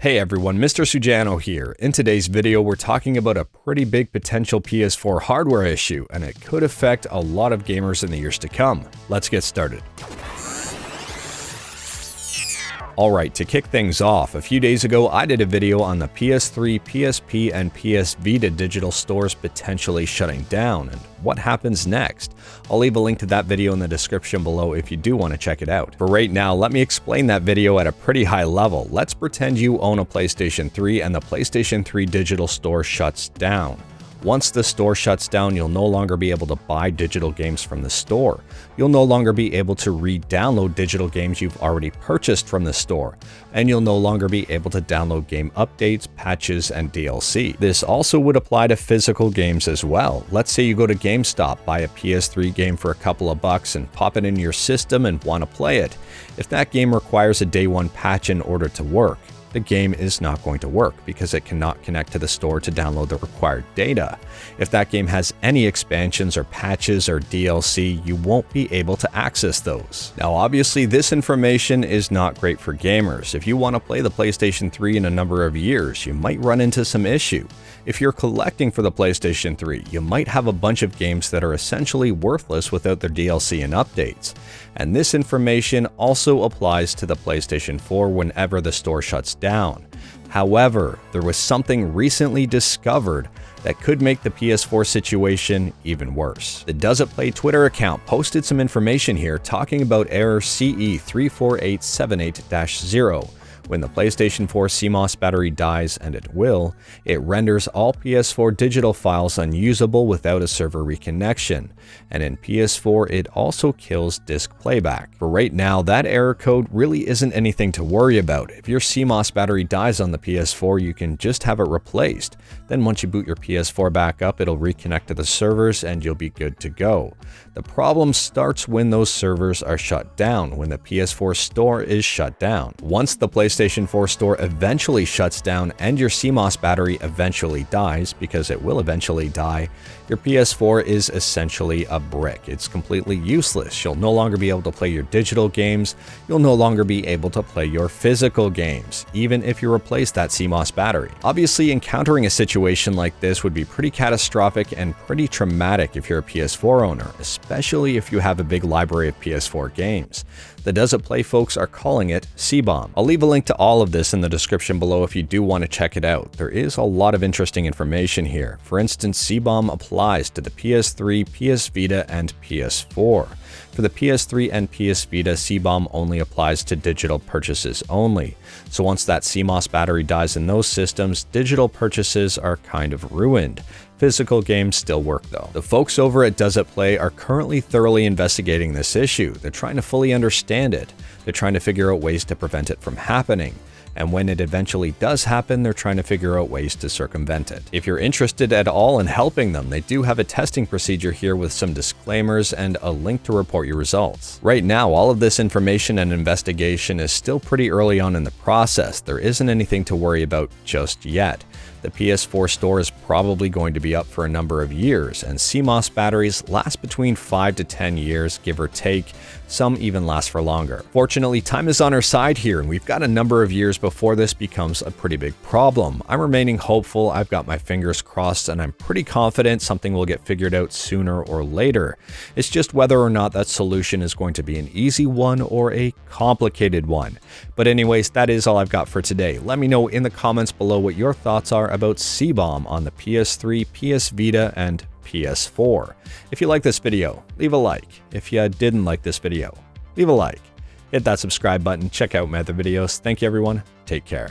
Hey everyone, Mr. Sujano here. In today's video, we're talking about a pretty big potential PS4 hardware issue, and it could affect a lot of gamers in the years to come. Let's get started. Alright, to kick things off, a few days ago I did a video on the PS3, PSP, and PS Vita digital stores potentially shutting down, and what happens next. I'll leave a link to that video in the description below if you do want to check it out. For right now, let me explain that video at a pretty high level. Let's pretend you own a PlayStation 3 and the PlayStation 3 digital store shuts down. Once the store shuts down, you'll no longer be able to buy digital games from the store. You'll no longer be able to re-download digital games you've already purchased from the store. And you'll no longer be able to download game updates, patches, and DLC. This also would apply to physical games as well. Let's say you go to GameStop, buy a PS3 game for a couple of bucks and pop it in your system and want to play it. If that game requires a day one patch in order to work, the game is not going to work because it cannot connect to the store to download the required data. If that game has any expansions or patches or DLC, you won't be able to access those. Now obviously this information is not great for gamers. If you want to play the PlayStation 3 in a number of years, you might run into some issue. If you're collecting for the PlayStation 3, you might have a bunch of games that are essentially worthless without their DLC and updates. And this information also applies to the PlayStation 4 whenever the store shuts down. However, there was something recently discovered that could make the PS4 situation even worse. The Does It Play Twitter account posted some information here talking about error CE34878-0. When the PlayStation 4 CMOS battery dies, and it will, it renders all PS4 digital files unusable without a server reconnection. And in PS4, it also kills disk playback. For right now, that error code really isn't anything to worry about. If your CMOS battery dies on the PS4, you can just have it replaced. Then once you boot your PS4 back up, it'll reconnect to the servers and you'll be good to go. The problem starts when those servers are shut down, when the PS4 Store is shut down. Once the PlayStation 4 Store eventually shuts down and your CMOS battery eventually dies, because it will eventually die, your PS4 is essentially a brick. It's completely useless. You'll no longer be able to play your digital games. You'll no longer be able to play your physical games, even if you replace that CMOS battery. Obviously, encountering a situation like this would be pretty catastrophic and pretty traumatic if you're a PS4 owner, especially if you have a big library of PS4 games. The Does It Play folks are calling it C-Bomb. I'll leave a link to all of this in the description below if you do want to check it out. There is a lot of interesting information here. For instance, C-Bomb applies to the PS3, PS Vita, and PS4. For the PS3 and PS Vita, C-Bomb only applies to digital purchases only. So once that CMOS battery dies in those systems, digital purchases are kind of ruined. Physical games still work though. The folks over at Does It Play are currently thoroughly investigating this issue. They're trying to fully understand it. They're trying to figure out ways to prevent it from happening. And when it eventually does happen, they're trying to figure out ways to circumvent it. If you're interested at all in helping them, they do have a testing procedure here with some disclaimers and a link to report your results. Right now, all of this information and investigation is still pretty early on in the process. There isn't anything to worry about just yet. The PS4 Store is probably going to be up for a number of years, and CMOS batteries last between 5 to 10 years, give or take. Some even last for longer. Fortunately, time is on our side here, and we've got a number of years before this becomes a pretty big problem. I'm remaining hopeful, I've got my fingers crossed, and I'm pretty confident something will get figured out sooner or later. It's just whether or not that solution is going to be an easy one or a complicated one. But anyways, that is all I've got for today. Let me know in the comments below what your thoughts are about C-Bomb on the PS3, PS Vita, and PS4. If you like this video, leave a like. If you didn't like this video, leave a like. Hit that subscribe button, check out my other videos. Thank you everyone, take care.